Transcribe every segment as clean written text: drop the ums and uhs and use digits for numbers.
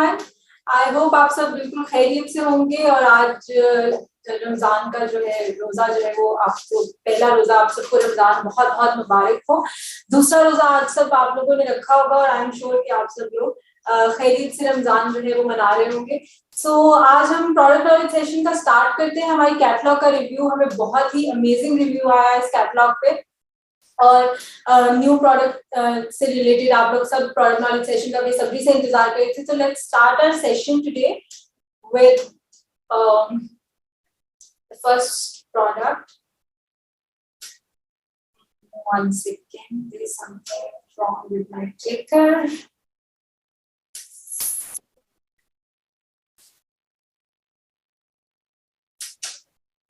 I hope आप सब बिल्कुल खैरियत से होंगे और आज रमजान का जो है रोजा जो है वो आपको पहला रोजा आप सबको रमजान बहुत बहुत मुबारक हो। दूसरा रोजा आज सब आप लोगों ने रखा होगा और आई एम श्योर कि आप सब लोग खैरियत से रमजान जो है वो मना रहे होंगे। सो आज हम प्रोडक्ट नॉलेज सेशन का स्टार्ट करते हैं। हमारी कैटलॉग का रिव्यू, हमें बहुत ही अमेजिंग रिव्यू आया है इस कैटलॉग पे और न्यू प्रोडक्ट से रिलेटेड आप लोग सब प्रोडक्ट नॉलेज सेशन का बेसब्री से इंतजार कर रहे थे। तो let's start our session today with the first product. One second, there is something wrong with my clicker.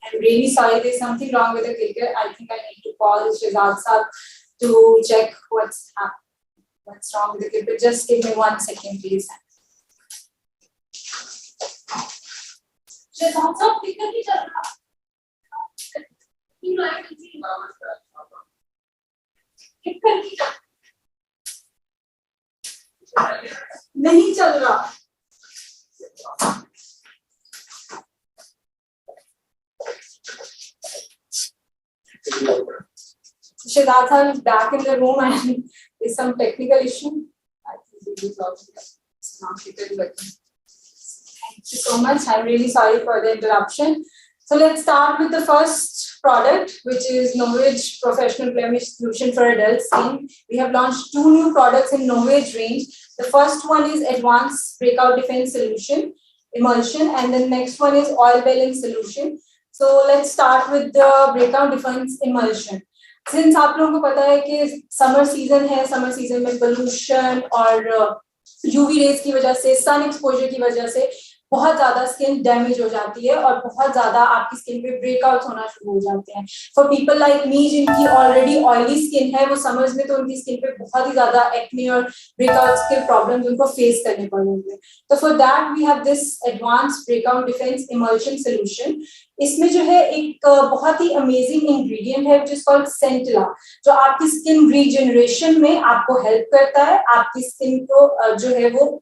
I'm really sorry, there's something wrong with the clicker. I think I need to call Shehzad Saab to check what's wrong with the clicker. Just give me 1 second, please. Shehzad Saab, clicker नहीं चल रहा। नहीं चल रहा। Shehzad Saab is back in the room and there's some technical issue. I think we will solve it. It's not working. Thank you so much. I'm really sorry for the interruption. So let's start with the first product, which is Novage Professional Blemish Solution for Adult Skin. We have launched 2 new products in Novage range. The first one is Advanced Breakout Defense Solution Emulsion, and the next one is Oil Balance Solution. So let's start with the Breakout Defense Emulsion. Since आप लोगों को पता है कि summer season है, summer season में pollution और UV rays की वजह से, सन एक्सपोजर की वजह से बहुत ज्यादा स्किन डैमेज हो जाती है और बहुत ज्यादा आपकी स्किन पे ब्रेकआउट्स होना शुरू हो जाते हैं। फॉर पीपल लाइक मी जिनकी ऑलरेडी ऑयली स्किन है, वो समर्स में तो उनकी स्किन पे बहुत ही ज्यादा एक्ने और ब्रेकआउट्स के प्रॉब्लम्स उनको फेस करने पड़ेंगे। तो for that we have this advanced breakout defence emulsion solution. इसमें जो है एक बहुत ही अमेजिंग इंग्रेडिएंट है जिस कॉल्ड सेंटिला, जो आपकी स्किन रीजनरेशन में आपको हेल्प करता है। आपकी स्किन को जो है वो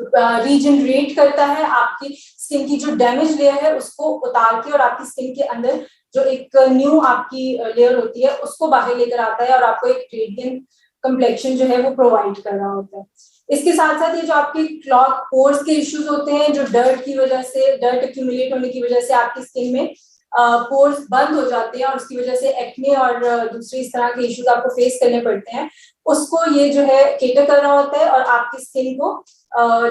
रीजनरेट करता है, आपकी स्किन की जो डैमेज लेयर है उसको उतार के और आपकी स्किन के अंदर जो एक न्यू आपकी लेयर होती है उसको बाहर लेकर आता है और आपको एक रेडिएंट कंप्लेक्शन जो है वो प्रोवाइड कर रहा होता है। इसके साथ साथ ये जो आपके क्लॉग पोर्स के इश्यूज होते हैं, जो डर्ट की वजह से, डर्ट एक्यूमुलेट होने की वजह से आपकी स्किन में पोर्स बंद हो जाते हैं और उसकी वजह से एक्ने और दूसरी इस तरह के इश्यूज आपको फेस करने पड़ते हैं, उसको ये जो है केटर कर रहा होता है और आपकी स्किन को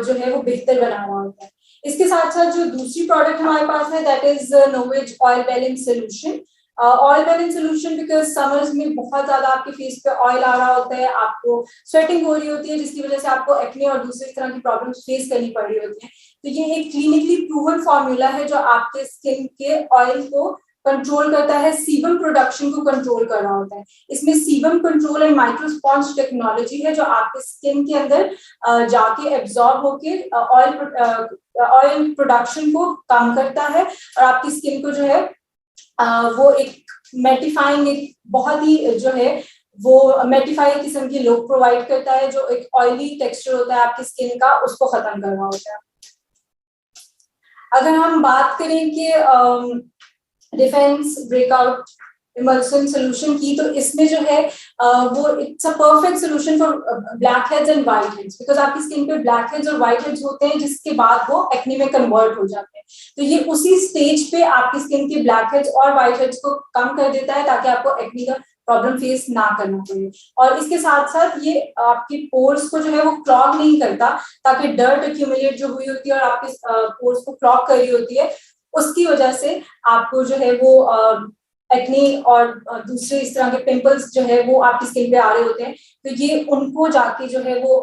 जो है वो बेहतर बना रहा होता है। इसके साथ साथ जो दूसरी प्रोडक्ट हमारे पास है that is नोवेज oil balance solution. Oil balance solution because summers में बहुत ज्यादा आपके फेस पे ऑयल आ रहा होता है, आपको स्वेटिंग हो रही होती है जिसकी वजह से आपको एक्ने और दूसरी तरह की प्रॉब्लम्स फेस करनी पड़ रही होती है। तो ये एक क्लिनिकली प्रूवन फॉर्मूला है जो आपके स्किन के ऑयल को कंट्रोल करता है, सीबम प्रोडक्शन को कंट्रोल कर रहा होता है। इसमें सीबम कंट्रोल एंड माइक्रोस्पॉन्ज टेक्नोलॉजी है जो आपके स्किन के अंदर जाके एब्जॉर्ब होके ऑयल प्रोडक्शन को कम करता है और आपकी स्किन को जो है वो एक मेटिफाइंग, एक बहुत ही जो है वो मेटिफाइड किस्म की लुक प्रोवाइड करता है, जो एक ऑयली टेक्सचर होता है आपकी स्किन का उसको खत्म कर रहा होता है। अगर हम बात करें कि डिफेंस ब्रेकआउट इमल्शन सोल्यूशन की, तो इसमें जो है वो it's a perfect solution for black heads and white heads, because आपकी स्किन पे ब्लैक हेड्स और व्हाइट हेड्स होते हैं जिसके बाद वो एक्ने में कन्वर्ट हो जाते हैं। तो ये उसी स्टेज पे आपकी स्किन के ब्लैक हेड्स और व्हाइट हेड्स को कम कर देता है ताकि आपको एक्ने का प्रॉब्लम फेस ना करना पड़े। और इसके साथ साथ ये आपके पोर्स को जो है वो क्लॉग नहीं करता, ताकि डर्ट एक्यूमुलेट जो हुई होती है और आपके पोर्स को क्लॉग कर रही होती है उसकी वजह से आपको जो है वो एक्ने और दूसरे इस तरह के पिंपल्स जो है वो आपकी स्किन पे आ रहे होते हैं। तो ये उनको जाके जो है वो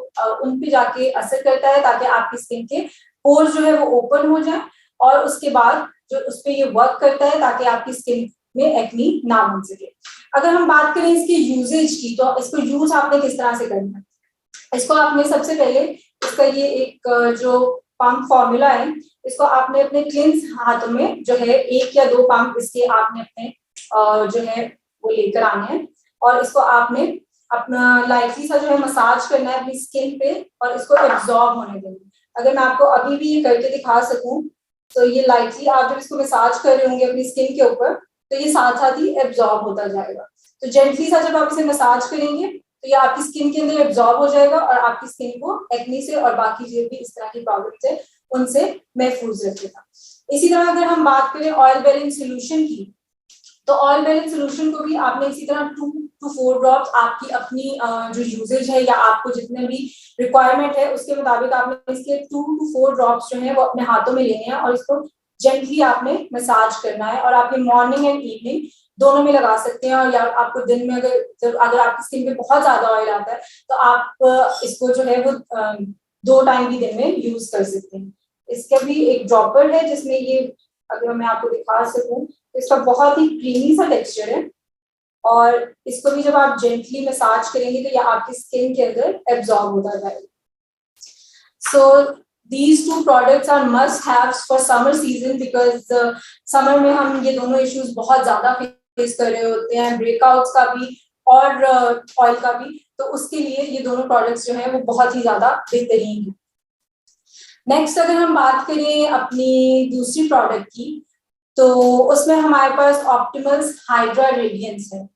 उन पे जाके असर करता है ताकि आपकी स्किन के पोर्स जो है वो ओपन हो जाए और उसके बाद जो उस पे ये वर्क करता है ताकि आपकी स्किन में एक्ने ना बन सके। अगर हम बात करें इसकी यूजेज की, तो इसको यूज आपने किस तरह से करना है, इसको आपने सबसे पहले इसका ये एक जो पंप फॉर्मूला है, इसको आपने अपने क्लिंस हाथों में जो है 1 या 2 पंप इसके आपने अपने जो है वो लेकर आने हैं और इसको आपने अपना लाइटली सा जो है मसाज करना है अपनी स्किन पे और इसको एब्जॉर्ब होने देना। अगर मैं आपको अभी भी ये करके दिखा सकूं, तो ये लाइटली आप जब इसको मसाज कर रहे होंगे अपनी स्किन के ऊपर, तो ये साथ साथ ही एब्जॉर्ब होता जाएगा। तो जेंटली सा जब आप इसे मसाज करेंगे तो ये आपकी स्किन के अंदर एब्जॉर्ब हो जाएगा और आपकी स्किन को एक्ने से और बाकी जो भी इस तरह की प्रॉब्लम्स है उनसे महफूज रखेगा। इसी तरह अगर हम बात करें ऑयल बैलेंस सोल्यूशन की, तो ऑयल बैलेंस सोल्यूशन को भी आपने इसी तरह 2 to 4 ड्रॉप्स आपकी अपनी जो यूजेज है या आपको जितने भी रिक्वायरमेंट है उसके मुताबिक आपने इसके 2 to 4 ड्रॉप्स जो है वो अपने हाथों में लेने हैं और इसको जेंटली आपने मसाज करना है। और आप ये मॉर्निंग एंड इवनिंग दोनों में लगा सकते हैं। और या आपको दिन में अगर आपकी स्किन पे बहुत ज्यादा ऑयल आता है तो आप इसको जो है वो 2 टाइम भी दिन में यूज कर सकते हैं। इसका भी एक ड्रॉपर है जिसमें ये, अगर मैं आपको दिखा सकूं, तो इसका बहुत ही क्रीमी सा टेक्सचर है और इसको भी जब आप जेंटली मसाज करेंगे तो ये आपकी स्किन के अंदर एब्जॉर्ब होता जाएगा। सो these two products are must haves for summer season because summer में हम ये दोनों इश्यूज बहुत ज्यादा फेस कर रहे होते हैं, ब्रेकआउट्स का भी और ऑयल का भी। तो उसके लिए ये दोनों प्रोडक्ट्स जो है वो बहुत ही ज्यादा बेहतरीन है। नेक्स्ट अगर हम बात करें अपनी दूसरी प्रोडक्ट की, तो उसमें हमारे पास ऑप्टिमल्स हाइड्रा रेडियंस है।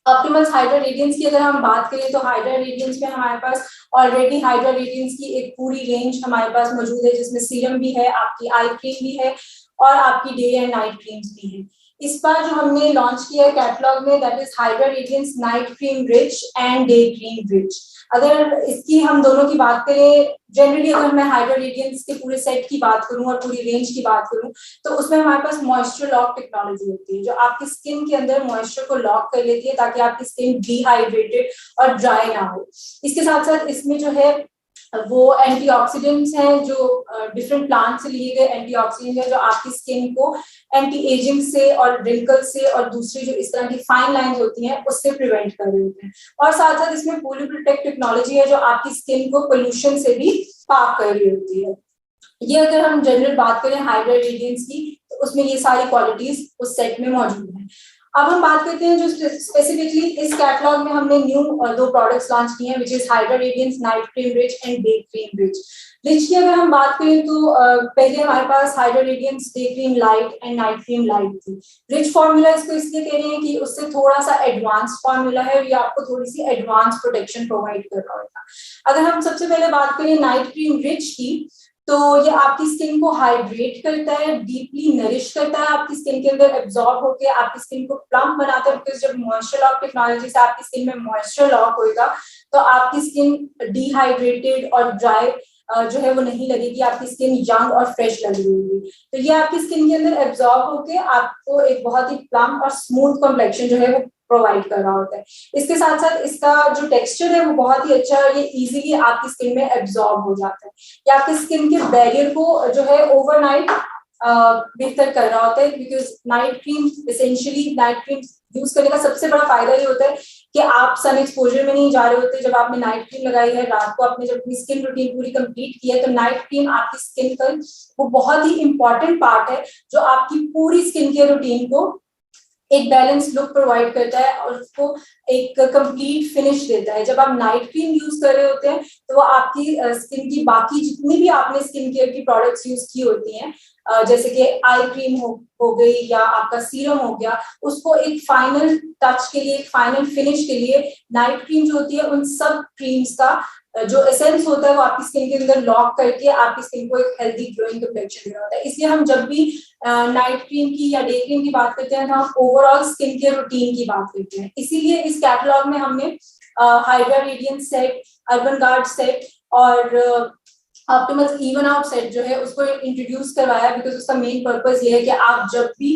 ऑप्टिमल्स हाइड्रा रेडियंस की अगर हम बात करें तो हाइड्रा रेडियंस में हमारे पास ऑलरेडी हाइड्रा रेडियंस की एक पूरी रेंज हमारे पास मौजूद है, जिसमें सीरम भी है, आपकी आई क्रीम भी है और आपकी डे एंड नाइट क्रीम्स भी है। इस बार जो हमने लॉन्च किया है कैटलॉग में, that is hydra radiance night cream rich and day cream rich. अगर इसकी हम दोनों की बात करें, जनरली अगर मैं हाइड्रा रेडियंस के पूरे सेट की बात करूं और पूरी रेंज की बात करूं, तो उसमें हमारे पास मॉइस्चर लॉक टेक्नोलॉजी होती है जो आपकी स्किन के अंदर मॉइस्चर को लॉक कर लेती है ताकि आपकी स्किन डिहाइड्रेटेड और ड्राई ना हो। इसके साथ साथ इसमें जो है वो एंटीऑक्सीडेंट्स हैं, जो डिफरेंट प्लांट से लिए गए एंटीऑक्सीडेंट हैं जो आपकी स्किन को एंटी एजिंग से और रिंकल से और दूसरी जो इस तरह की फाइन लाइंस होती हैं उससे प्रिवेंट कर रहे होते हैं। और साथ साथ इसमें पोल्यू प्रोटेक्ट टेक्नोलॉजी है जो आपकी स्किन को पोल्यूशन से भी पाक कर रही होती है। ये अगर हम जनरल बात करें हाइड्रा रेडियंस की, तो उसमें ये सारी क्वालिटीज उस सेट में मौजूद हैं। अब हम बात करते हैं जो स्पेसिफिकली इस कैटलॉग में हमने न्यू 2 प्रोडक्ट्स लॉन्च किए हैं, which is hydra radiance night cream rich and day cream rich. Rich की अगर हम बात करें तो पहले हमारे पास Hydra radiance day cream light and night cream light थी। रिच फॉर्मूला इसको इसलिए कह रहे हैं कि उससे थोड़ा सा एडवांस फॉर्मूला है, ये आपको थोड़ी सी एडवांस प्रोटेक्शन प्रोवाइड कर रहा होगा। अगर हम सबसे पहले बात करें नाइट क्रीम रिच की, तो ये आपकी स्किन को हाइड्रेट करता है, डीपली नरिश करता है, आपकी स्किन के अंदर एब्जॉर्ब होकर आपकी स्किन को प्लम्प बनाता है। बिकॉज जब मॉइस्चर लॉक टेक्नोलॉजी से आपकी स्किन में मॉइस्चर लॉक होगा तो आपकी स्किन डिहाइड्रेटेड और ड्राई जो है वो नहीं लगेगी, आपकी स्किन यंग और फ्रेश लग रही होगी। तो ये आपकी स्किन के अंदर एब्जॉर्ब होके आपको एक बहुत ही प्लम्प और स्मूथ कॉम्प्लेक्शन जो है वो प्रोवाइड कर रहा होता है। इसके साथ साथ इसका जो टेक्सचर है वो बहुत ही अच्छा है, ये इजीली आपकी स्किन में एब्जॉर्ब हो जाता है। ये आपकी स्किन के बैरियर को जो है ओवरनाइट बेहतर कर रहा होता है। Because night cream essentially night cream use करने का सबसे बड़ा फायदा ये होता है कि आप सन एक्सपोजर में नहीं जा रहे होते। जब आपने नाइट क्रीम लगाई है, रात को आपने जब अपनी स्किन रूटीन पूरी कंप्लीट की है, तो नाइट क्रीम आपकी स्किन का वो बहुत ही इंपॉर्टेंट पार्ट है जो आपकी पूरी स्किन केयर रूटीन को एक बैलेंस लुक प्रोवाइड करता है और उसको एक कंप्लीट फिनिश देता है। जब आप नाइट क्रीम यूज कर रहे होते हैं तो वो आपकी स्किन की बाकी जितनी भी आपने स्किन केयर की प्रोडक्ट्स यूज की होती हैं, जैसे कि आई क्रीम हो गई या आपका सीरम हो गया, उसको एक फाइनल टच के लिए, एक फाइनल फिनिश के लिए नाइट क्रीम जो होती है उन सब क्रीम्स का जो एसेंस होता है वो आपकी स्किन के अंदर लॉक करके आपकी स्किन को एक हेल्दी ग्लोइंग कंप्लेक्शन दे रहा होता है। इसलिए हम जब भी नाइट क्रीम की या डे क्रीम की बात करते हैं तो हम ओवरऑल स्किन केयर रूटीन की बात करते हैं। इसीलिए इस कैटलॉग में हमने hydra radiance set, urban guard set और ऑप्टिमल्स इवन आउट सेट जो है उसको इंट्रोड्यूस करवाया। बिकॉज उसका मेन पर्पस ये है कि आप जब भी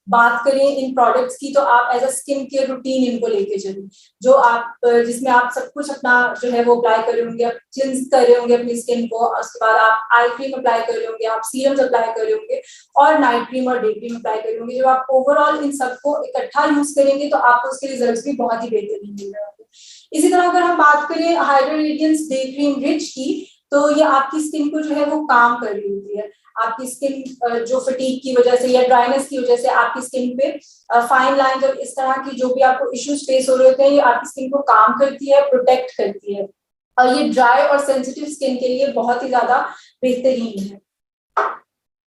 बात करें इन प्रोडक्ट्स की तो आप as a skin care routine इनको लेके चलें, जो आप जिसमें आप सब कुछ अपना जो है वो अप्लाई कर रहे होंगे, आप क्लिंस कर रहे होंगे अपनी स्किन को, उसके बाद आप आई क्रीम अप्लाई कर रहे होंगे, आप सीरम्स अप्लाई कर रहे होंगे और नाइट क्रीम और डे क्रीम अप्लाई कर रहे होंगे। जब आप ओवरऑल इन सबको इकट्ठा यूज करेंगे तो आपको उसके रिजल्ट भी बहुत ही बेहतरीन मिल रहे होंगे। इसी तरह अगर हम बात करें hydra radiance day cream rich की, तो ये आपकी स्किन को जो है वो काम कर रही होती है। आपकी स्किन जो फटीग की वजह से या ड्राइनेस की वजह से आपकी स्किन पे फाइन लाइंस और इस तरह की जो भी आपको इश्यूज फेस हो रहे होते हैं, ये आपकी स्किन को काम करती है, प्रोटेक्ट करती है। और ये ड्राई और सेंसिटिव स्किन के लिए बहुत ही ज्यादा बेहतरीन है,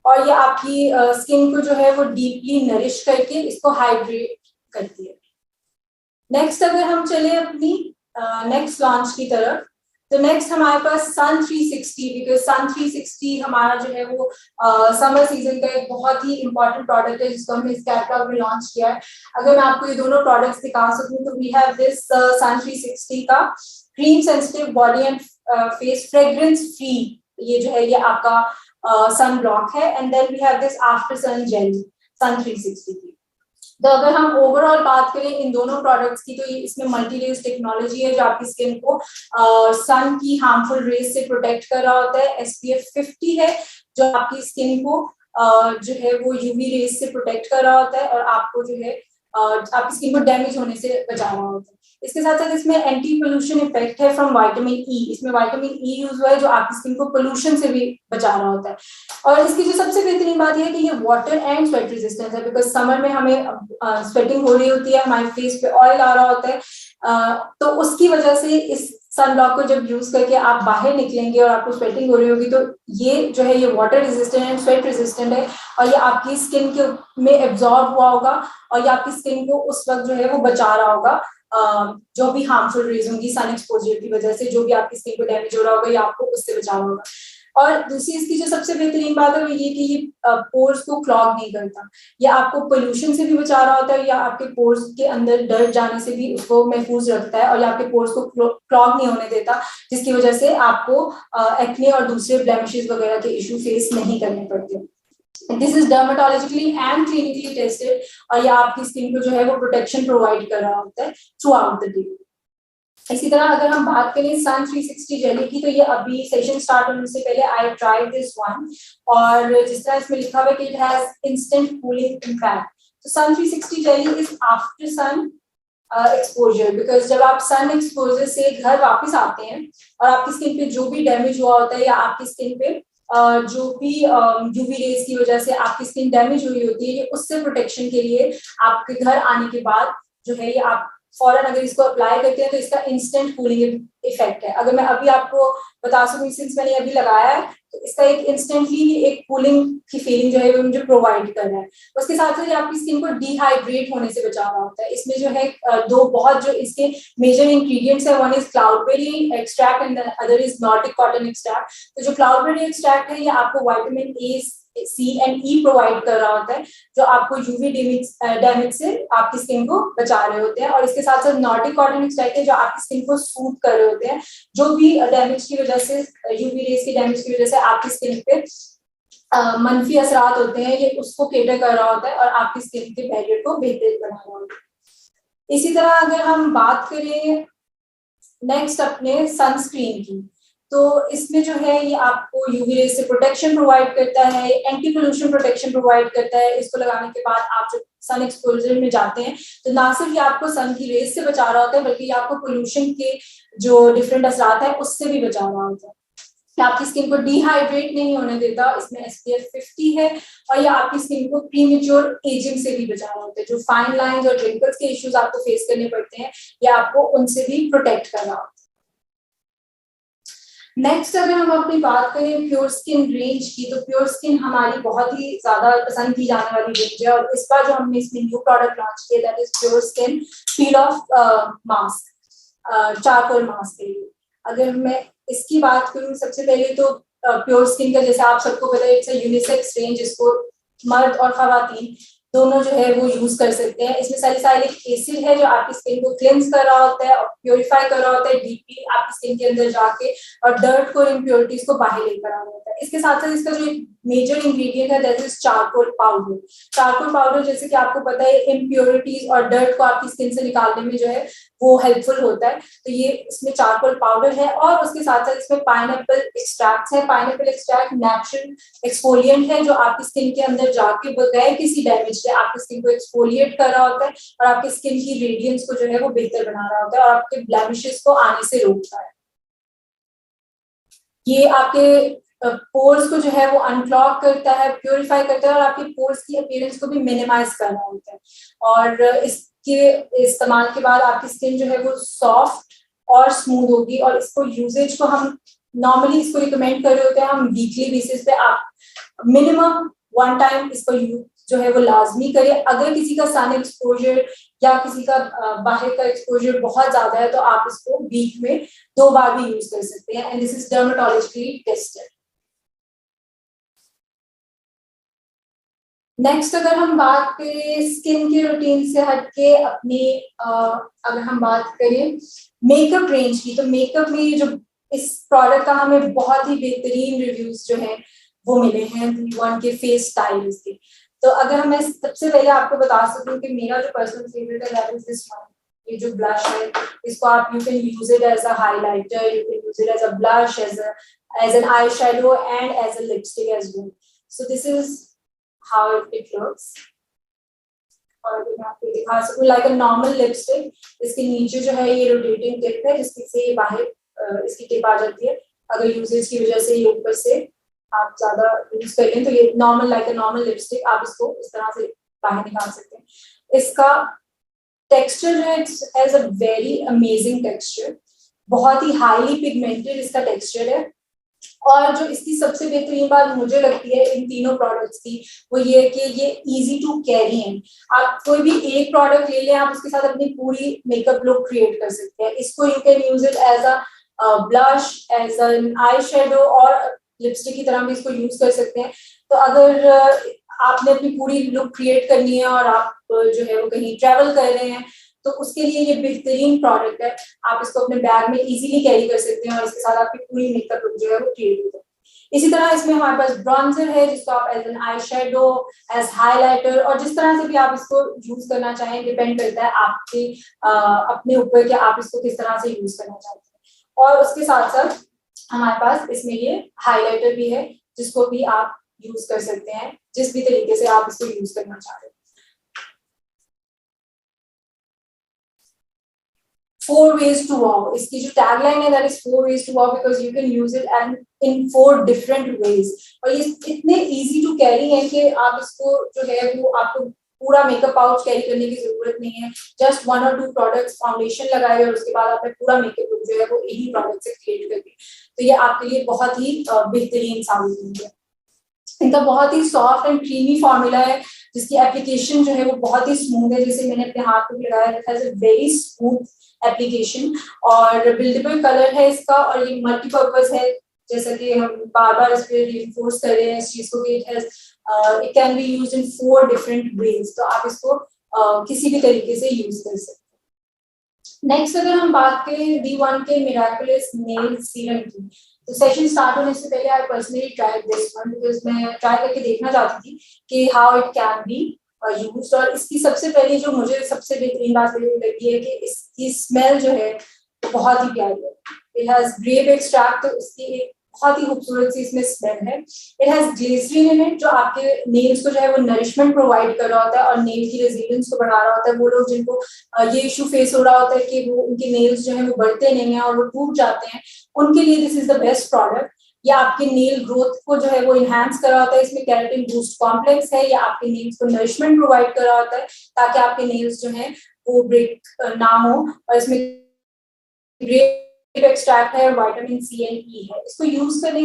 और ये आपकी स्किन को जो है वो डीपली नरिश करके इसको हाइड्रेट करती है। नेक्स्ट अगर हम चले अपनी नेक्स्ट लॉन्च की तरफ, तो नेक्स्ट हमारे पास सन 360, बिकॉज सन 360 हमारा जो है वो समर सीजन का एक बहुत ही इंपॉर्टेंट प्रोडक्ट है जिसको हमने इस कैटलॉग में लॉन्च किया है। अगर मैं आपको ये दोनों प्रोडक्ट्स दिखा सकूं तो वी हैव दिस सन 360 का cream sensitive body and face fragrance free, ये जो है ये आपका सन ब्लॉक है, and then we have this after sun gel sun 360 की। तो अगर हम ओवरऑल बात करें इन दोनों प्रोडक्ट्स की, तो ये इसमें मल्टी लेयर्स टेक्नोलॉजी है जो आपकी स्किन को सन की हार्मफुल रेज से प्रोटेक्ट कर रहा होता है। SPF 50 है जो आपकी स्किन को जो है वो यूवी रेज से प्रोटेक्ट कर रहा होता है और आपको जो है आपकी स्किन को डैमेज होने से बचा रहा होता है। इसके साथ साथ इसमें एंटी पोल्यूशन इफेक्ट है फ्रॉम विटामिन ई, इसमें विटामिन ई यूज हुआ है जो आपकी स्किन को पोल्यूशन से भी बचा रहा होता है। और इसकी जो सबसे बेहतरीन बात यह है कि ये वाटर एंड स्वेट रेजिस्टेंस है, बिकॉज समर में हमें स्वेटिंग हो रही होती है, हमारे फेस पे ऑयल आ रहा होता है, तो उसकी वजह से इस सनब्लॉक को जब यूज करके आप बाहर निकलेंगे और आपको स्वेटिंग हो रही होगी तो ये जो है ये water resistant and sweat resistant है, और ये आपकी स्किन के में एब्जॉर्ब हुआ होगा और ये आपकी स्किन को उस वक्त जो है वो बचा रहा होगा जो भी हार्मफुल रेज होंगी सन एक्सपोजर की वजह से, जो भी आपकी स्किन को डैमेज हो रहा होगा, ये आपको उससे बचा होगा। और दूसरी इसकी जो सबसे बेहतरीन बात है वो ये कि ये पोर्स को क्लॉग नहीं करता, ये आपको पोल्यूशन से भी बचा रहा होता है, या आपके पोर्स के अंदर डर्ट जाने से भी उसको महफूज रखता है, और ये आपके पोर्स को क्लॉग नहीं होने देता, जिसकी वजह से आपको एक्ने और दूसरे ब्लेमिशेस वगैरह के इशू फेस नहीं करने पड़ते। This is dermatologically and clinically tested, और ये आपकी स्किन को जो है वो प्रोटेक्शन प्रोवाइड कर रहा होता है थ्रू आउट द डे। इसी तरह अगर हम बात करें सन 360 जेली की, तो ये अभी सेशन स्टार्ट होने से पहले आई ट्राइड दिस वन, और जिस तरह इसमें लिखा हुआ है कि it has instant cooling impact. तो sun 360 jelly is after sun exposure, because जब आप सन एक्सपोजर से घर वापस आते हैं और आपकी स्किन पे जो भी डैमेज हुआ होता है, या आपकी स्किन पे जो भी यूवी रेज की वजह से आपकी स्किन डैमेज हुई होती है, ये उससे प्रोटेक्शन के लिए आपके घर आने के बाद जो है ये आप फौरन अगर इसको अप्लाई करते हैं तो इसका इंस्टेंट कूलिंग इफेक्ट है। अगर मैं अभी आपको बता सकूं, सिंस मैंने अभी लगाया है तो इसका एक इंस्टेंटली एक कूलिंग की फीलिंग जो है वो मुझे प्रोवाइड कर रहा है। उसके साथ साथ आपकी स्किन को डिहाइड्रेट होने से बचा रहा होता है। इसमें जो है दो बहुत जो इसके मेजर इंग्रेडिएंट्स है, one is cloudberry extract and the other is Nordic cotton extract. तो जो क्लाउडबेरी एक्सट्रैक्ट है ये आपको vitamin A, C and E provide कर रहा होता है, जो आपको यूवी डैमेज से आपकी स्किन को बचा रहे होते हैं। और इसके साथ साथ नॉर्डिक कॉटन एक्सट्रैक्ट है जो आपकी स्किन को सूट कर रहे होते हैं, जो भी डैमेज की वजह से, यूवी रेज की डैमेज की वजह से आपकी स्किन पे मनफी असरात होते हैं, ये उसको केटर कर रहा होता है और आपकी स्किन के बैरियर को बेहतर बना रहा होता है। इसी तरह अगर हम बात करें नेक्स्ट अपने सनस्क्रीन की, तो इसमें जो है ये आपको यूवी रेज से प्रोटेक्शन प्रोवाइड करता है, एंटी पोल्यूशन प्रोटेक्शन प्रोवाइड करता है। इसको लगाने के बाद आप जब सन एक्सपोजर में जाते हैं तो ना सिर्फ ये आपको सन की रेज से बचा रहा होता है, बल्कि ये आपको पोल्यूशन के जो डिफरेंट असरात है उससे भी बचा रहा होता है। आपकी स्किन को डिहाइड्रेट नहीं होने देता, इसमें SPF 50 है, और ये आपकी स्किन को प्रीमेच्योर एजिंग से भी बचा रहा होता है। जो फाइन लाइंस और रिंकल्स के इश्यूज आपको फेस करने पड़ते हैं, ये आपको उनसे भी प्रोटेक्ट कर रहा होता है। नेक्स्ट अगर हम अपनी बात करें प्योर स्किन रेंज की, तो प्योर स्किन हमारी बहुत ही ज्यादा पसंद की जाने वाली रेंज है, और इस बार जो हमने इसमें न्यू प्रोडक्ट लॉन्च किया that is pure skin peel of mask, charcoal mask के लिए। अगर मैं इसकी बात करूं सबसे पहले तो प्योर स्किन का जैसे आप सबको पता है इट्स अ यूनिसेक्स रेंज, इसको मर्द और खवातीन दोनों जो है वो यूज कर सकते हैं। इसमें सैलिसाइलिक एसिड है जो आपकी स्किन को क्लेंस कर रहा होता है और प्योरीफाई कर रहा होता है डीपली आपकी स्किन के अंदर जाके, और डर्ट को और इम्प्योरिटीज को बाहर लेकर आ रहा होता है। इसके साथ साथ इसका जो मेजर इंग्रेडिएंट है that is charcoal powder. Charcoal powder जैसे कि आपको पता है इम्प्योरिटीज और डर्ट को आपकी स्किन से निकालने में जो है वो हेल्पफुल होता है, तो ये इसमें चारकोल पाउडर है। और उसके साथ साथ इसमें पाइनएप्पल एक्सट्रैक्ट है। पाइनएप्पल एक्सट्रैक्ट नेचुरल एक्सफोलिएंट है जो आपकी स्किन के अंदर जाके बगैर किसी डैमेज के आपकी स्किन को एक्सफोलिएट कर रहा होता है और आपकी स्किन की रेडियंस को जो है वो बेहतर बना रहा होता है और आपके ब्लेमिशेस को आने से रोकता है। ये आपके पोर्स को जो है वो अनक्लॉग करता है, प्योरीफाई करता है, और आपके पोर्स की अपीयरेंस को भी मिनिमाइज कर रहा होता है। और इसके इस्तेमाल के बाद आपकी स्किन जो है वो सॉफ्ट और स्मूथ होगी। और इसको यूजेज को हम नॉर्मली इसको रिकमेंड कर रहे होते हैं हम वीकली बेसिस पे, आप मिनिमम 1 टाइम इसको यूज जो है वो लाजमी करें। अगर किसी का सन एक्सपोजर या किसी का बाहर का एक्सपोजर बहुत ज्यादा है तो आप इसको वीक में 2 बार भी यूज कर सकते हैं, and this is dermatologically tested. Next अगर हम बात करें स्किन के रूटीन से हटके अपनी अगर हम बात करें मेकअप रेंज की, तो मेकअप में जो इस प्रोडक्ट का हमें बहुत ही बेहतरीन रिव्यूज जो है वो मिले हैं V1 के फेस स्टाइल्स के। तो अगर मैं सबसे पहले आपको बता सकूं कि मेरा जो पर्सनल फेवरेट है दैट इज दिस वन, ये जो ब्लश है इसको आप you can use it as a highlighter, you can use it as a blush, as an eye shadow and as a lipstick as well. So this is how it looks। और मैं आपको दिखा सकूं like a normal lipstick, इसके नीचे जो है ये रोटेटिंग टिप है जिसकी से ये बाहर इसकी टिप आ जाती है। अगर यूजेज की वजह से ये ऊपर से आप ज्यादा यूज कर लें तो ये normal like a normal lipstick आप इसको इस तरह से बाहर निकाल सकते हैं। इसका टेक्सचर है, it has a very amazing texture, बहुत ही हाईली पिगमेंटेड इसका टेक्सचर है। और जो इसकी सबसे बेहतरीन बात मुझे लगती है इन तीनों प्रोडक्ट्स की वो ये है कि ये इजी टू कैरी है। आप कोई भी एक प्रोडक्ट ले लें, आप उसके साथ अपनी पूरी मेकअप लुक क्रिएट कर सकते हैं। इसको you can use it as a blush, as an eye shadow और लिपस्टिक की तरह भी इसको यूज कर सकते हैं। तो अगर आपने अपनी पूरी लुक क्रिएट करनी है और आप जो है वो कहीं ट्रेवल कर रहे हैं तो उसके लिए ये बेहतरीन प्रोडक्ट है। आप इसको अपने बैग में इजीली कैरी कर सकते हैं और इसके साथ आपकी पूरी मेकअप लुक जो है वो क्रिएट हो जाए। इसी तरह इसमें हमारे पास ब्रॉन्जर है जिसको आप as an eye shadow, as highlighter और जिस तरह से भी आप इसको यूज करना चाहें, डिपेंड करता है आपके अपने ऊपर कि आप इसको किस तरह से यूज करना चाहते हैं। और उसके साथ साथ हमारे पास इसमें ये हाईलाइटर भी है जिसको भी आप यूज कर सकते हैं जिस भी तरीके से आप इसको यूज करना चाह रहे हैं। 4 ways to wow, इसकी जो टैगलाइन है that is 4 ways to wow because you can use it and in 4 different ways। और ये इतने easy to carry है कि आप इसको जो है वो आपको पूरा मेकअप पाउच कैरी करने की जरूरत नहीं है। जस्ट 1 और 2 प्रोडक्ट्स फाउंडेशन लगाए और उसके बाद आपने पूरा मेकअप लुक जो है वो यही प्रोडक्ट से क्रिएट करके, तो ये आपके लिए बहुत ही बेहतरीन साबित होंगे। इनका बहुत ही सॉफ्ट एंड क्रीमी फॉर्मूला है जिसकी एप्लीकेशन जो है वो बहुत ही स्मूथ है। जैसे मैंने अपने हाथ पे लगाया, it has a very smooth application और बिल्डेबल कलर है इसका और ये मल्टीपर्पज है, जैसा कि हम बार बार इस पे रिइंफोर्स कर रहे हैं इस चीज को कि it can be used in 4 different ways. तो आप इसको किसी भी तरीके से यूज कर सकते हैं। नेक्स्ट अगर हम बात करें V1 के मिराकुलस नेल सीरम की, तो सेशन स्टार्ट होने से पहले I personally tried this one because मैं ट्राई करके देखना चाहती थी कि how it can be used. और इसकी सबसे पहले जो मुझे सबसे बेहतरीन बात लगी है कि इसकी स्मेल जो है वो बहुत ही प्यारी है। इट हैज ग्रेप एक्सट्रैक्ट, तो इसकी एक बहुत ही खूबसूरत सी इसमें स्मेल है। It has glycerine in it जो आपके नेल्स को जो है वो नरिशमेंट प्रोवाइड कर रहा होता है और नेल की रेजिलियंस को बढ़ा रहा होता है। वो लोग जिनको ये इशू फेस हो रहा होता है कि वो उनके नेल्स जो है वो बढ़ते नहीं है और वो टूट जाते हैं, उनके लिए this is the best product. या आपके नेल ग्रोथ को जो है वो इनहांस कर रहा होता है, इसमें केराटिन बूस्ट कॉम्प्लेक्स है, या आपके नेल्स को नरिशमेंट प्रोवाइड कर रहा होता है ताकि आपके नेल्स जो है वो ब्रेक ना हो। और इसमें ग्रेप एक्सट्रैक्ट है, विटामिन C एंड E है। इसको यूज करने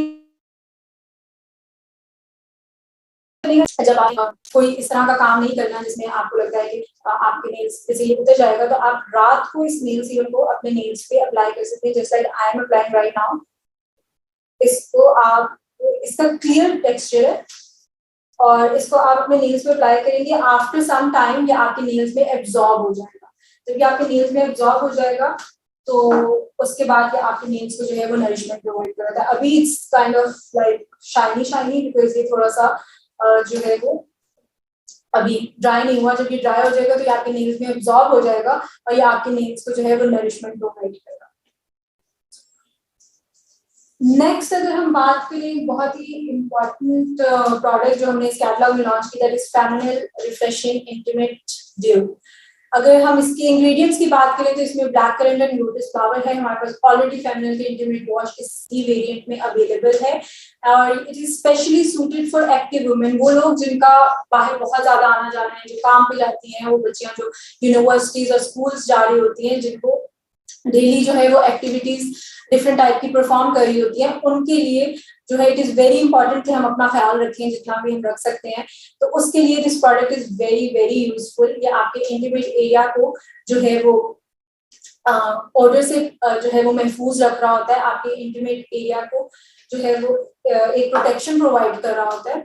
जब आप कोई इस तरह का काम नहीं करना जिसमें आपको लगता है कि आपके नेल्स जैसे ये उतर जाएगा, तो आप रात को इस नेल सीरम को अपने नेल्स पे अप्लाई कर सकते हैं just like I am applying right now. इसको आप, इसका क्लियर टेक्सचर है और इसको आप अपने नेल्स पे अप्लाई करेंगे, आफ्टर सम टाइम ये आपके नेल्स में एब्जॉर्ब हो जाएगा। जब ये आपके नेल्स में एब्जॉर्ब हो जाएगा तो उसके बाद ये आपके नेल्स को जो है वो नरिशमेंट प्रोवाइड करता है। अभी it's kind of like shiny because ये थोड़ा सा जो है वो अभी ड्राई नहीं हुआ। जब ये ड्राई हो जाएगा तो ये आपके नेल्स में एब्जॉर्ब हो जाएगा और ये आपके नेल्स को जो है वो नरिशमेंट प्रोवाइड करेगा। नेक्स्ट अगर हम बात करें बहुत ही इम्पोर्टेंट प्रोडक्ट जो हमने इस कैटलॉग में लॉन्च किया, that is feminine refreshing intimate due. अगर हम इसके इंग्रेडिएंट्स की बात करें तो इसमें black currant and lotus flower है। हमारे पास ऑलरेडी फेमिनिन के इंटीमेट वॉश इसी वेरिएंट में अवेलेबल है और it is specially suited for active women, वो लोग जिनका बाहर बहुत ज्यादा आना जाना है, जो काम पे जाती हैं, वो बच्चियां जो यूनिवर्सिटीज और स्कूल्स जा रही होती हैं, जिनको डेली जो है वो एक्टिविटीज डिफरेंट टाइप की परफॉर्म कर रही होती है, उनके लिए जो है इट इज वेरी इंपॉर्टेंट कि हम अपना ख्याल रखें जितना भी हम रख सकते हैं। तो उसके लिए this product is very very useful. ये आपके इंटीमेट एरिया को जो है वो ऑर्डर से जो है वो महफूज रख रहा होता है, आपके इंटीमेट एरिया को जो है वो एक प्रोटेक्शन प्रोवाइड कर रहा होता है।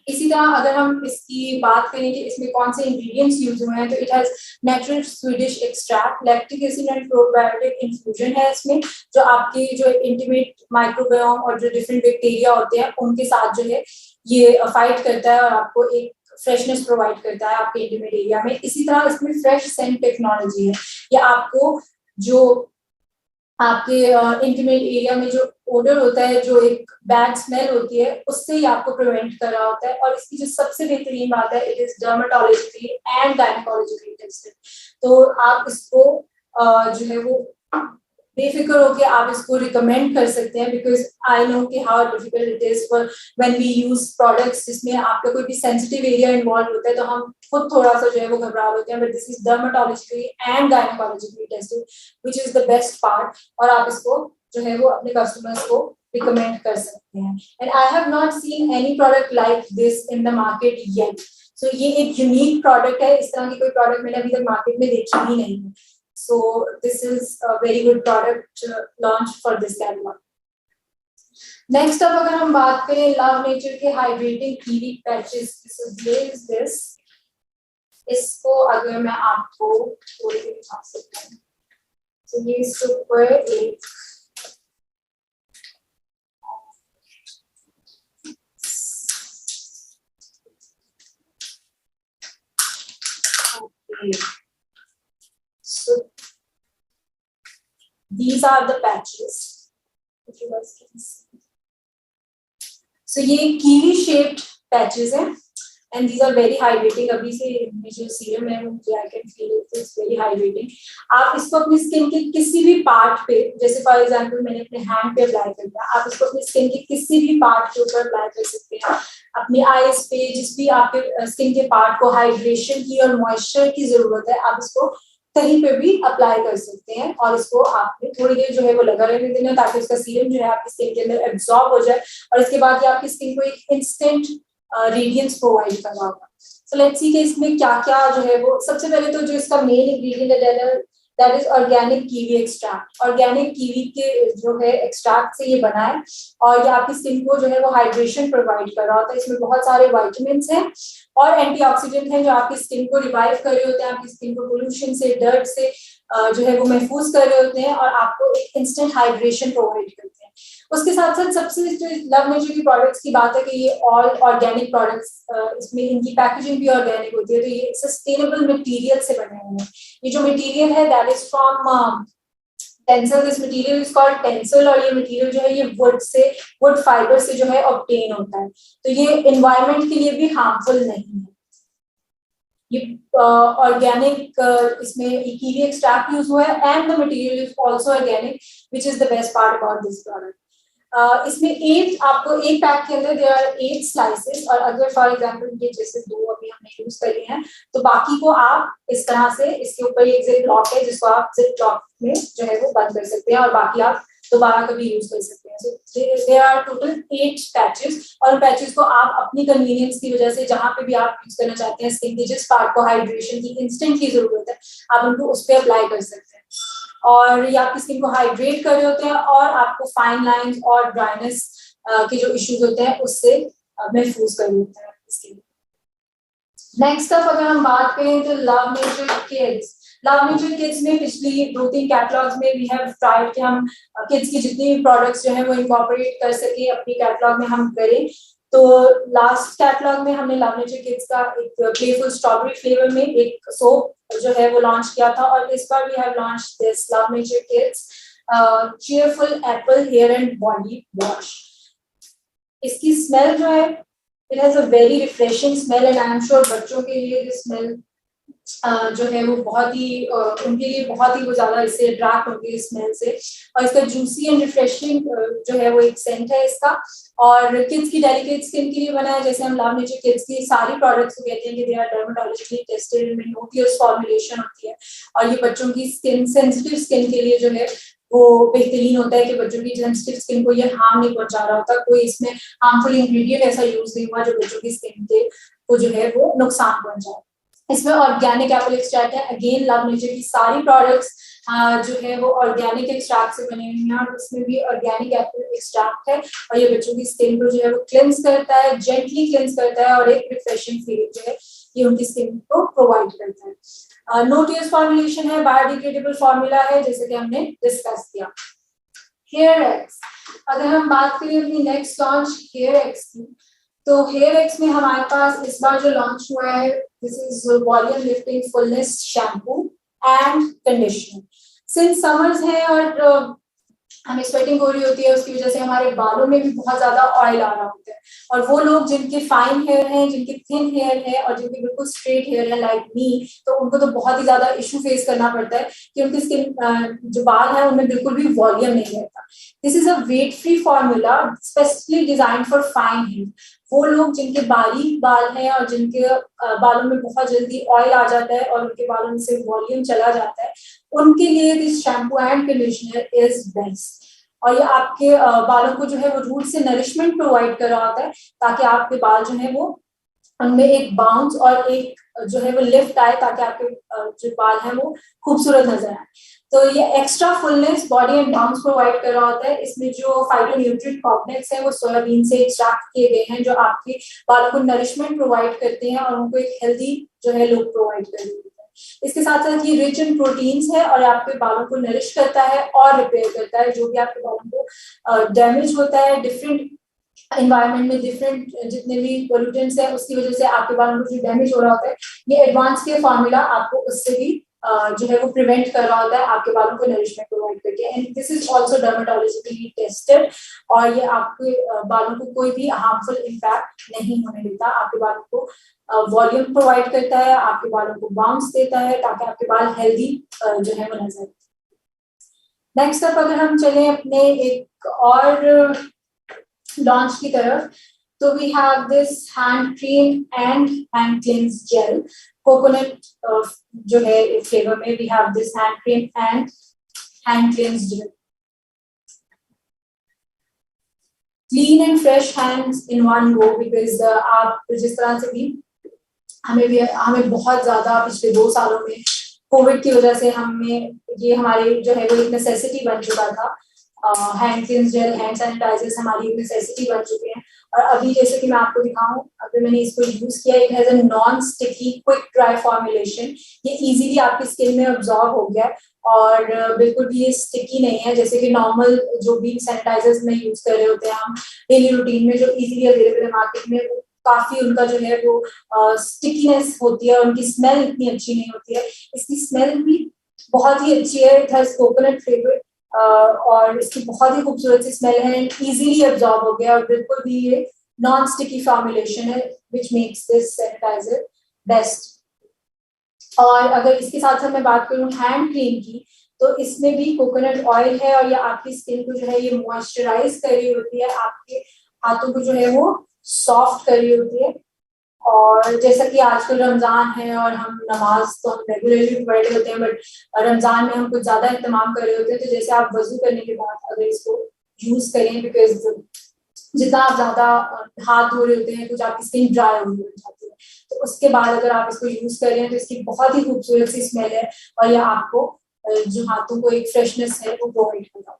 इसी तरह अगर हम इसकी बात करें कि इसमें कौन से इंग्रेडिएंट्स यूज हुए हैं, तो it has natural Swedish extract, lactic acid and probiotic infusion है इसमें, जो आपके जो इंटीमेट माइक्रोबायोम और जो डिफरेंट बैक्टीरिया होते हैं उनके साथ जो है ये फाइट करता है और आपको एक फ्रेशनेस प्रोवाइड करता है आपके इंटीमेट एरिया में। इसी तरह इसमें फ्रेश सेंट टेक्नोलॉजी है, ये आपको जो आपके इंटीमेट एरिया में जो ओडर होता है, जो एक बैड स्मेल होती है, उससे ही आपको प्रिवेंट कर रहा होता है। और इसकी जो सबसे बेहतरीन बात है, it is dermatologically and gynaecologically tested. तो आप इसको जो है वो बेफिक्र होकर आप इसको रिकमेंड कर सकते हैं, बिकॉज आई नो कि how difficult it is for when we use products जिसमें आपका कोई भी सेंसिटिव एरिया इन्वॉल्व होता है, तो हम खुद थोड़ा सा जो है वो घबरा होते हैं। But this is dermatologically and gynaecologically tested which is the best part, और आप इसको जो है वो अपने कस्टमर्स को रिकमेंड कर सकते हैं। And I have not seen any product like this in the market yet. So ये एक यूनिक प्रोडक्ट है, इस तरह की कोई प्रोडक्ट मैंने अभी तक मार्केट में देखी ही नहीं है। So this is a very good product launch for this catalog. Next up अगर हम बात करें लव नेचर के हाइड्रेटिंग कीवी पैचेस, this इसको अगर मैं आपको खोल के दिखा सकता हूँ, तो ये इसके ऊपर एक So these are the patches, if you guys can see. So ये kiwi shaped patches हैं, and these are very hydrating. अभी से जो सीरम है मुझे I can feel it's very hydrating. आप इसको अपनी स्किन के किसी भी पार्ट पे, जैसे फॉर एग्जांपल मैंने अपने हैंड पे अप्लाई कर दिया, आप इसको अपनी स्किन के किसी भी पार्ट के ऊपर अप्लाई कर सकते हैं। अपनी आईज पे, जिस भी आपके स्किन के पार्ट को हाइड्रेशन की और मॉइस्चर की जरूरत है, आप इसको कहीं पे भी अप्लाई कर सकते हैं। और इसको आपने थोड़ी देर जो है वो लगा रहने देना, ताकि उसका सीरम जो है आपकी स्किन के अंदर एब्जॉर्ब हो जाए, और इसके बाद ये आपकी स्किन को एक इंस्टेंट रेडियंस प्रोवाइड कर रहा होगा। सो लेट्स सी कि इसमें क्या क्या जो है वो, सबसे पहले तो जो इसका मेन इंग्रेडिएंट है that is organic kiwi extract. Organic kiwi के जो है एक्सट्रैक्ट से ये बना है, और ये आपकी स्किन को जो है वो हाइड्रेशन प्रोवाइड कर रहा होता है। इसमें बहुत सारे विटामिन्स हैं और एंटीऑक्सीडेंट हैं जो आपकी स्किन को रिवाइव कर रहे होते हैं, आपकी स्किन को पोल्यूशन से, डर्ट से जो है वो महफूज कर रहे होते हैं, और आपको एक इंस्टेंट हाइड्रेशन प्रोवाइड करते हैं। उसके साथ साथ सबसे जो लव नेचर की प्रोडक्ट्स की बात है कि ये ऑल ऑर्गेनिक प्रोडक्ट्स, इसमें इनकी पैकेजिंग भी ऑर्गेनिक होती है, तो ये सस्टेनेबल मटेरियल से बने हुए हैं। ये जो मटेरियल है that is from tensile, this material is called tensile, और ये मटेरियल जो है ये वुड फाइबर से जो है ऑब्टेन होता है, तो ये एनवायरनमेंट के लिए भी हार्मफुल नहीं है। ये ऑर्गेनिक इसमें कीवी एक्सट्रैक्ट यूज हुआ है, and the material is also organic, which is the best part about this product. इसमें 8 आपको एक पैक के अंदर देयर आर 8 स्लाइसेस, और अगर फॉर एग्जांपल ये जैसे 2 अभी हमने यूज करे हैं, तो बाकी को आप इस तरह से, इसके ऊपर एक जिप लॉक है जिसको आप जिप लॉक में जो है वो बंद कर सकते हैं, और बाकी आप दोबारा कभी यूज कर सकते हैं। So there are total 8 patches, और पैचेस को आप अपनी कन्वीनियंस की वजह से जहां पे भी आप यूज करना चाहते हैं, स्किन के जिस पार्ट को हाइड्रेशन की इंस्टेंट की जरूरत है, आप उनको उस पर अप्लाई कर सकते हैं, और ये आपकी स्किन को हाइड्रेट कर रहे होते हैं, और आपको फाइन लाइंस और ड्राइनेस के जो इश्यूज होते हैं उससे महफूज कर देते हैं स्किन। नेक्स्ट अप अगर हम बात करें तो love nature kids. Love nature kids में पिछली 2-3 कैटलॉग्स में वी हैव ट्राइड कि हम किड्स की जितनी भी प्रोडक्ट्स जो है वो इनकॉर्पोरेट कर सके अपनी कैटलॉग में हम करें। तो लास्ट कैटलॉग में हमने लव नेचर किड्स का एक प्लेफुल स्ट्रॉबेरी फ्लेवर में एक सोप जो है वो लॉन्च किया था, और इस बार we have launch this love nature kids cheerful apple hair and body wash. इसकी स्मेल जो है, it has a very refreshing smell, and I am sure बच्चों के लिए दिस स्मेल जो है वो बहुत ही उनके लिए बहुत ही वो ज्यादा इससे अट्रैक्ट होंगे इस स्मेल से। और इसका जूसी एंड रिफ्रेशिंग जो है वो एक सेंट है इसका। और किड्स की डेलिकेट स्किन के लिए बना है, जैसे हम लव नेचर किड्स की सारी प्रोडक्ट्स को कहते हैं कि दे आर डर्मेटोलॉजिकली टेस्टेड, इनमें नो टियर्स फॉर्मुलेशन होती है। और ये बच्चों की स्किन, सेंसिटिव स्किन के लिए जो है वो बेहतरीन होता है कि बच्चों की सेंसिटिव स्किन को ये हार्म नहीं पहुंचा रहा होता, कोई इसमें हार्मफुल इंग्रेडिएंट ऐसा यूज नहीं हुआ जो बच्चों की स्किन के को जो है वो नुकसान पहुंचाए। इसमें ऑर्गेनिक एप्पल एक्सट्रैक्ट है, अगेन लव नेचर की सारी प्रोडक्ट्स जो है वो ऑर्गेनिक एक्सट्रैक्ट से बने हुए हैं, और उसमें भी ऑर्गेनिक एप्पल एक्सट्रैक्ट है। और ये बच्चों की स्किन को जो है वो क्लेंस करता है, जेंटली क्लेंस करता है, और एक रिफ्रेशिंग फीलिंग जो है ये उनकी स्किन को प्रोवाइड करता है। नो टियर्स फॉर्मुलेशन है, बायोडिग्रेडेबल फॉर्मूला है, जैसे कि हमने डिस्कस किया। हेयर एक्स, अगर हम बात करें अपनी नेक्स्ट लॉन्च हेयर एक्स की, तो हेयर एक्स में हमारे पास इस बार जो लॉन्च हुआ है, this is volume lifting fullness shampoo and conditioner. Since summers है और हमें स्वेटिंग हो रही होती है, उसकी वजह से हमारे बालों में भी बहुत ज्यादा ऑयल आ रहा होता है। और वो लोग जिनके फाइन हेयर है, जिनके थिन हेयर है, और जिनके बिल्कुल स्ट्रेट हेयर है लाइक मी, तो उनको तो बहुत ही ज्यादा इशू फेस करना पड़ता है कि उनकी स्किन जो बाल है उनमें बिल्कुल भी वॉल्यूम नहीं रहता। This is a weight free formula specifically design for fine hair. वो लोग जिनके बारीक बाल हैं और जिनके बालों में बहुत जल्दी ऑयल आ जाता है और उनके बालों में से वॉल्यूम चला जाता है, उनके लिए this shampoo and conditioner is best. और ये आपके बालों को जो है वो रूट से नरिशमेंट प्रोवाइड कर रहा होता है, ताकि आपके बाल जो है वो उनमें एक बाउंस और एक जो है वो लिफ्ट आए, ताकि आपके जो बाल है वो खूबसूरत नजर आए। तो ये extra fullness, body and bounce provide कर रहा होता है। इसमें जो फाइटोन्यूट्रिएंट कॉम्प्लेक्स है वो सोयाबीन से एक्सट्रैक्ट किए गए हैं, जो आपके बालों को नरिशमेंट प्रोवाइड करते हैं और उनको एक हेल्दी जो है लुक प्रोवाइड कर देते हैं। इसके साथ साथ ये रिच इन प्रोटीन्स है और आपके बालों को नरिश करता है और रिपेयर करता है, जो भी आपके बालों को डैमेज होता है डिफरेंट एनवायरनमेंट में, डिफरेंट जितने भी पोल्यूटेंट्स है उसकी वजह से आपके बालों को जो डैमेज हो रहा होता है, ये एडवांस के फॉर्मूला आपको उससे भी जो है वो प्रिवेंट कर रहा होता है, आपके बालों को नरिशमेंट प्रोवाइड करके। And this is also dermatologically tested, और ये आपके बालों को कोई भी हार्मफुल इम्पैक्ट नहीं होने देता। आपके बालों को वॉल्यूम प्रोवाइड करता है, आपके बालों को बाउंस देता है, ताकि आपके बाल हेल्दी जो है वो नजर। नेक्स्ट अप अगर हम चले अपने एक और लॉन्च की तरफ, तो we have this hand cream and hand cleanse gel, coconut जो है फ्लेवर में। We have this hand cream and hand cleanse gel, clean and fresh hands in one go. Because आप जिस तरह से भी हमें बहुत ज्यादा पिछले 2 सालों में कोविड की वजह से हमें ये हमारे जो है वो एक नेसेसिटी बन चुका था। Hand cleanse gel, hand sanitizers हमारी एक नेसेसिटी बन चुके हैं। और अभी जैसे कि मैं आपको दिखाऊं, अगर मैंने इसको यूज किया, it has a non sticky quick dry formulation. ये इजीली आपकी स्किन में अब्सॉर्ब हो गया है और बिल्कुल भी ये स्टिकी नहीं है, जैसे कि नॉर्मल जो भी सैनिटाइजर्स में यूज कर रहे होते हैं हम डेली रूटीन में, जो इजीली अवेलेबल है मार्केट में, काफी उनका जो है वो स्टिकीनेस होती है, उनकी स्मेल इतनी अच्छी नहीं होती है। इसकी स्मेल भी बहुत ही अच्छी है, इट हैज कोकोनट फ्लेवर, और इसकी बहुत ही खूबसूरत सी स्मेल है, इजीली अब्सॉर्ब हो गया, और बिल्कुल भी ये नॉन स्टिकी फॉर्मुलेशन है, which makes this sanitizer best. और अगर इसके साथ साथ मैं बात करूं हैंड क्रीम की, तो इसमें भी कोकोनट ऑयल है, और ये आपकी स्किन को जो है ये मॉइस्चराइज कर रही होती है, आपके हाथों को जो है वो सॉफ्ट कर रही होती है। और जैसा कि आजकल रमजान है और हम नमाज तो हम रेगुलरली पढ़ रहे होते हैं, बट रमजान में हम कुछ ज्यादा इस्तेमाल कर रहे होते हैं, तो जैसे आप वजू करने के बाद अगर इसको यूज करें, बिकॉज जितना आप ज्यादा हाथ धो रहे होते हैं, कुछ आपकी स्किन ड्राई हो जाती है, तो उसके बाद अगर आप इसको यूज कर रहे हैं तो इसकी बहुत ही खूबसूरत सी स्मेल है, और यह आपको जो हाथों को एक फ्रेशनेस है वो प्रोवाइड करता है।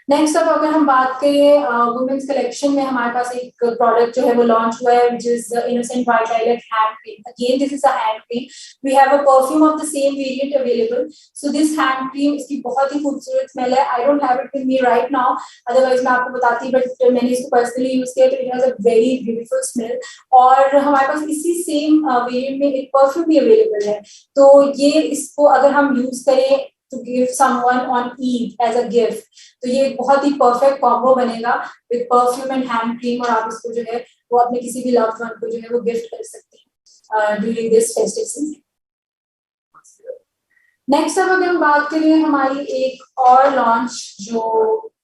नेक्स्ट अब अगर हम बात करें वुमेन्स कलेक्शन में, हमारे पास एक प्रोडक्ट जो है वो लॉन्च हुआ है, which is innocent white lilac hand cream. Again this is a hand cream, we have a perfume of the same variant available. So this hand cream, इसकी बहुत ही खूबसूरत स्मेल है। I don't have it with me right now, otherwise मैं आपको बताती, but मैंने इसको पर्सनली यूज किया, तो it has a very beautiful smell. और हमारे पास इसी सेम वेरिएंट में एक परफ्यूम भी अवेलेबल है, तो ये इसको अगर हम यूज करें to give someone on Eid as a gift, तो ये बहुत ही परफेक्ट कॉम्बो बनेगा with perfume and hand cream, और आप इसको जो है वो अपने किसी भी लव्ड वन को जो है वो गिफ्ट कर सकते हैं। during this festive season. Next अब अगर हम बात करें हमारी एक और लॉन्च जो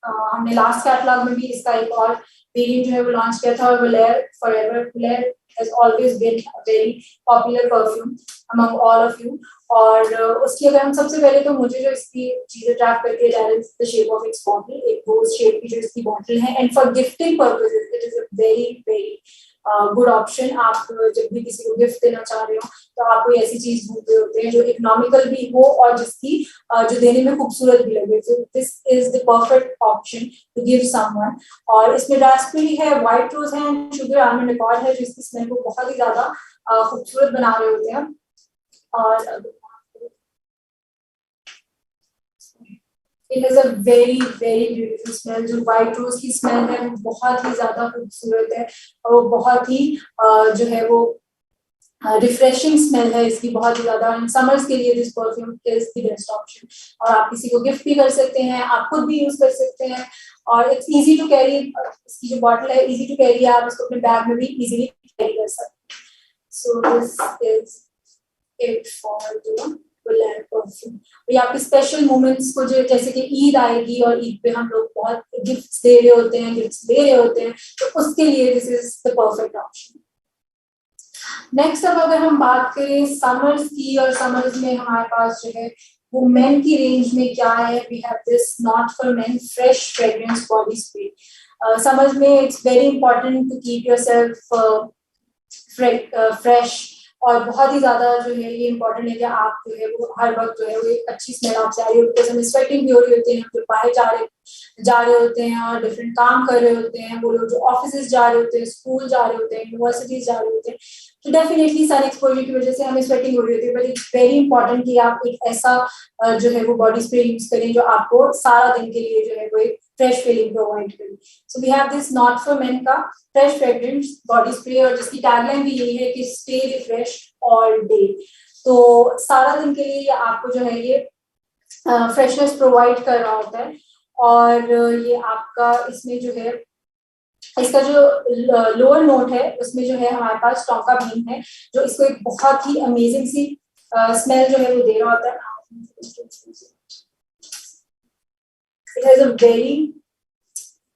हमने लास्ट कैटलॉग में भी इसका एक और वेरिएंट जो है वो लॉन्च किया था, और वुलेर forever. वुलेर has always been a very popular perfume among all of you. और उसकी अगर हम सबसे पहले तो मुझे जो इसकी चीज अट्रैक्ट करती है that is the shape of its bottle. एक रोज शेप की जो इसकी बॉटल है, and for gifting purposes it is a very good option. आप जब भी किसी को गिफ्ट देना चाह रहे हो तो आप कोई ऐसी चीज ढूंढ रहे होते हैं जो इकोनॉमिकल भी हो और जिसकी जो देने में खूबसूरत भी लगे. तो this is the perfect option to give someone. और इसमें रास्पबेरी है, व्हाइट रोज है, शुगर आलमंड रिकॉर्ड है, जो इसकी स्मेल को बहुत ही ज्यादा खूबसूरत बना रहे होते हैं. और It has a very beautiful smell. जो white rose की smell है वो बहुत ही ज्यादा खूबसूरत है और वो बहुत ही जो है वो रिफ्रेशिंग स्मेल है इसकी, बहुत ही ज्यादा. समर्स के लिए this perfume is the best option. और आप किसी को गिफ्ट भी कर सकते हैं, आप खुद भी यूज कर सकते हैं, और इट्स इजी टू कैरी. इसकी जो बॉटल है इजी टू कैरी, आप इसको अपने बैग में भी इजीली कैरी कर सकते हैं. सो this is it for the perfume. ये आपके स्पेशल मोमेंट्स को, जो जैसे कि ईद आएगी और ईद पे हम लोग बहुत गिफ्ट्स दे रहे होते हैं, गिफ्ट्स ले रहे होते हैं, तो उसके लिए this is the perfect option. Next अब अगर हम बात करें समर्स की, और समर्स में हमारे पास जो है वो मेन की रेंज में क्या है, we have this not for men fresh fragrance body spray. Summers में it's very important to keep yourself fresh, और बहुत ही ज्यादा जो है ये इंपॉर्टेंट है कि आप जो है वो हर वक्त जो है वो एक अच्छी स्मेल आपसे आ रही होती है. हमें स्वेटिंग भी हो रही होती है, हम जो बाहर जा रहे होते हैं और डिफरेंट काम कर रहे होते हैं, वो लोग जो ऑफिस जा रहे होते हैं, स्कूल जा रहे होते हैं, यूनिवर्सिटीज जा रहे होते हैं, तो डेफिनेटली सन एक्सपोजर की वजह से हमें स्वेटिंग हो रही होती है. बट इट्स वेरी इंपॉर्टेंट कि आप एक ऐसा जो है वो बॉडी स्प्रे यूज करें जो आपको सारा दिन के लिए जो है वो एक फ्रेश फीलिंग प्रोवाइड करे. So we have this not for men का फ्रेश फ्रेग्रेंस बॉडी स्प्रे, और जिसकी टैगलाइन भी यही है कि स्टे रिफ्रेश ऑल डे. तो सारा दिन के लिए आपको जो है ये फ्रेशनेस प्रोवाइड कर रहा होता है. और ये आपका इसमें जो है इसका जो लोअर नोट है उसमें जो है हमारे पास टोंका बीन है, जो इसको एक बहुत ही अमेजिंग सी स्मेल जो है वो दे रहा होता है. It has a very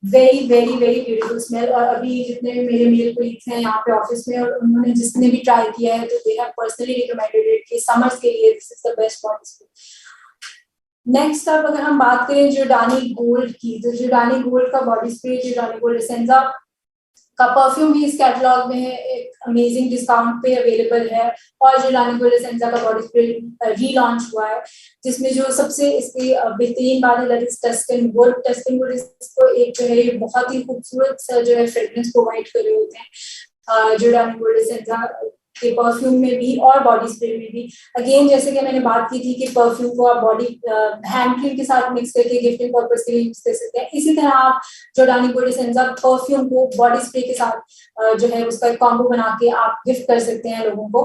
beautiful smell. और अभी जितने मेरे मेल कोलीग्स हैं यहाँ पे ऑफिस में, और उन्होंने जिसने भी ट्राई किया है, तो they have personally recommended it कि समर्स के लिए this is the best body spray. Next अब अगर हम बात करें जियोडानी गोल्ड की, तो जियोडानी गोल्ड का बॉडी स्प्रे, जियोडानी गोल्ड एसेंजा का परफ्यूम भी इस कैटलॉग में है, एक अमेजिंग डिस्काउंट पे अवेलेबल है. और जियोडानी गोल्ड एसेंजा का बॉडी स्प्रे रीलॉन्च हुआ है, जिसमें जो सबसे इसकी बेहतरीन बात है that is Tuscan would. Tuscan would इसको एक जो है बहुत ही खूबसूरत सा जो है फ्रेग्रेंस प्रोवाइड कर रहे होते हैं जियोडानी गोल्ड एसेंजा के परफ्यूम में भी और बॉडी स्प्रे में भी. अगेन जैसे कि मैंने बात की थी कि परफ्यूम को आप बॉडी हैंड क्रीम के साथ मिक्स करके गिफ्टिंग पर्पस के लिए यूज कर सकते हैं, इसी तरह आप जियोडानी गोल्ड एसेंजा परफ्यूम को बॉडी स्प्रे के साथ जो है उसका एक कॉम्बो बना के आप गिफ्ट कर सकते हैं लोगों को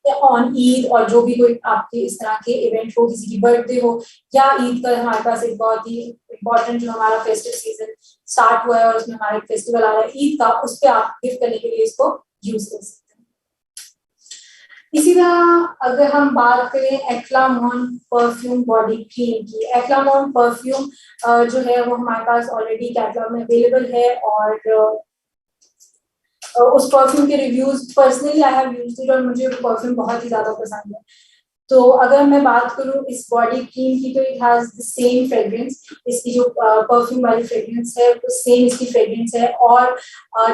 ऑन ईद, और जो भी कोई आपके इस तरह के इवेंट हो, किसी की बर्थडे हो या ईद का. हमारे पास एक बहुत ही इम्पोर्टेंट जो हमारा फेस्टिव सीजन स्टार्ट हुआ है और उसमें हमारा फेस्टिवल आ रहा है ईद का, उस पर आप गिफ्ट करने के लिए इसको यूज कर सकते हैं. इसी तरह अगर हम बात करें एक्लामोन परफ्यूम बॉडी क्रीम की, एक्लामोन परफ्यूम जो है वो हमारे पास ऑलरेडी कैटलॉग में अवेलेबल है, और उस परफ्यूम के reviews personally I have used it और मुझे वो परफ्यूम बहुत ही ज्यादा पसंद है. तो अगर मैं बात करूं इस बॉडी क्रीम की, तो it has the same fragrance. इसकी जो परफ्यूम वाली फ्रेग्रेंस है वो सेम इसकी फ्रेग्रेंस है. और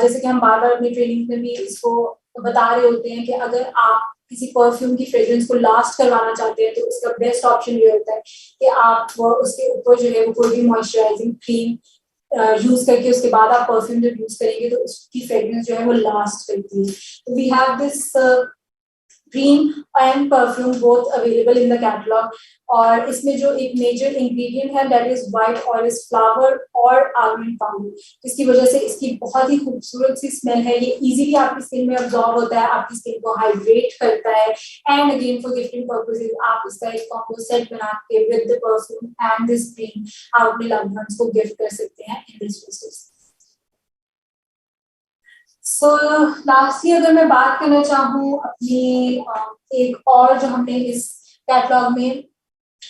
जैसे कि हम बार बार अपनी ट्रेनिंग में भी इसको बता रहे होते हैं कि अगर आप किसी परफ्यूम की फ्रेग्रेंस को लास्ट करवाना चाहते हैं तो उसका बेस्ट ऑप्शन ये होता है कि आप उसके ऊपर जो है वो कोई भी मॉइस्चराइजिंग क्रीम यूज करके उसके बाद आप परफ्यूम जब यूज करेंगे तो उसकी फ्रेग्रेंस जो है वो लास्ट करती है. तो we have this cream and perfume both available in the catalogue. और इसमें जो एक मेजर इंग्रेडिएंट है that is white orange flower और आलमंड पाउडर, जिसकी वजह से इसकी बहुत ही खूबसूरत सी स्मेल है. ये इजीली आपकी स्किन में अब्सॉर्ब होता है, आपकी स्किन को हाइड्रेट करता है. And again for gifting purposes आप इसका एक कॉम्बो सेट बना के with the perfume and this cream आप अपने लव्ड वंस को गिफ्ट कर सकते हैं in this festive. So lastly अगर मैं बात करना चाहूँ अपनी एक और जो हमने इस कैटलॉग में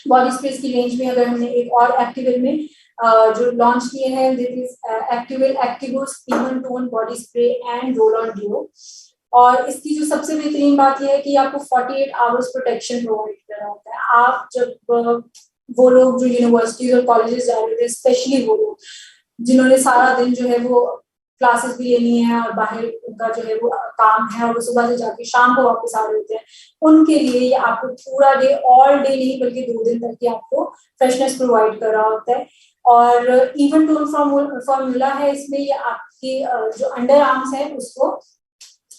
बॉडी स्प्रेस की रेंज में अगर हमने एक और एक्टिविल में जो लॉन्च किए हैं, दिस इज एक्टिविल एक्टिवो स्टीमन tone body spray and roll on deo. और इसकी जो सबसे बेहतरीन बात यह है कि आपको 48 आवर्स प्रोटेक्शन प्रोवाइड कर रहा होता है। आप जब वो लोग जो यूनिवर्सिटीज और कॉलेजेस जा रहे थे, स्पेशली वो लोग जिन्होंने सारा दिन जो है वो क्लासेस भी लेनी है और बाहर उनका जो है वो काम है और वो सुबह से जाके शाम को वापस आ रहे होते हैं, उनके लिए ये आपको पूरा डे, ऑल डे नहीं बल्कि 2 दिन तक की आपको फ्रेशनेस प्रोवाइड कर रहा होता है। और इवन टोन फॉर्मूला है इसमें, ये आपकी जो अंडर आर्म्स है उसको,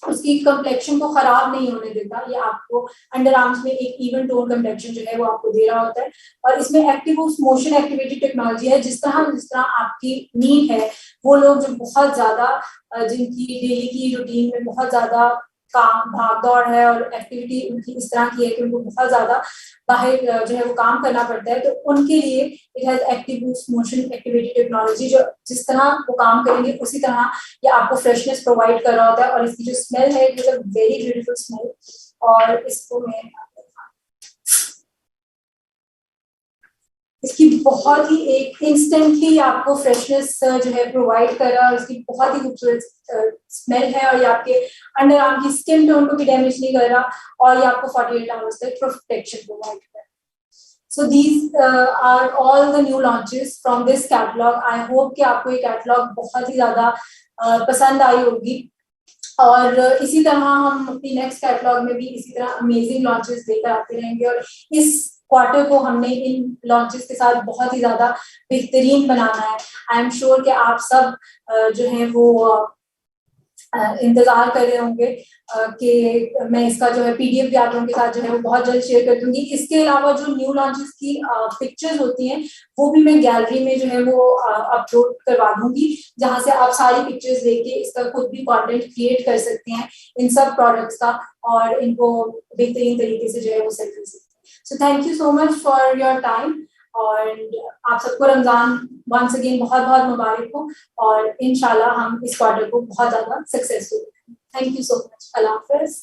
उसकी कम्प्लेक्शन को खराब नहीं होने देता। ये आपको अंडर आर्म्स में एक इवन टोन कम्प्लेक्शन जो है वो आपको दे रहा होता है। और इसमें एक्टिव मोशन एक्टिवेटेड टेक्नोलॉजी है। जिस तरह आपकी नीड है, वो लोग जो बहुत ज्यादा जिनकी डेली की रूटीन में बहुत ज्यादा काम भाग दौड़ है और एक्टिविटी उनकी इस तरह की है कि उनको बहुत ज्यादा बाहर जो है वो काम करना पड़ता है, तो उनके लिए it has active motion activated technology, जो जिस तरह वो काम करेंगे उसी तरह ये आपको फ्रेशनेस प्रोवाइड कर रहा होता है। और इसकी जो स्मेल है, it is a very beautiful smell. और इसको मैं इसकी बहुत ही एक इंस्टेंटली आपको फ्रेशनेस जो है प्रोवाइड कर रहा है। इसकी बहुत ही खूबसूरत स्मेल है और ये आपके अंडर आर्म की स्किन टोन को भी डैमेज नहीं कर रहा, और ये आपको 48 आवर्स तक प्रोटेक्शन प्रोवाइड कर रहा है। So these are all the new launches from this catalog. I hope कि आपको ये कैटलॉग बहुत ही ज्यादा पसंद आई होगी। और इसी तरह हम अपनी नेक्स्ट कैटलॉग में भी इसी तरह अमेजिंग लॉन्चेस लेकर आते रहेंगे। और इस क्वार्टर को हमने इन लॉन्चेस के साथ बहुत ही ज्यादा बेहतरीन बनाना है। आई एम श्योर कि आप सब जो है वो इंतजार कर रहे होंगे कि मैं इसका जो है पीडीएफ भी आप लोगों के साथ जो है वो बहुत जल्द शेयर कर दूंगी। इसके अलावा जो न्यू लॉन्चेस की पिक्चर्स होती हैं, वो भी मैं गैलरी में जो है वो अपलोड करवा दूंगी, जहां से आप सारी पिक्चर्स लेके इसका खुद भी कंटेंट क्रिएट कर सकते हैं इन सब प्रोडक्ट्स का, और इनको बेहतरीन तरीके से जो है वो सेल कर सकते हैं। So thank you so much for your time, और आप सबको रमजान वंस अगेन बहुत बहुत मुबारक हो, और इंशाल्लाह हम इस क्वार्टर को बहुत ज्यादा successful. Thank you so much. Allah Hafiz.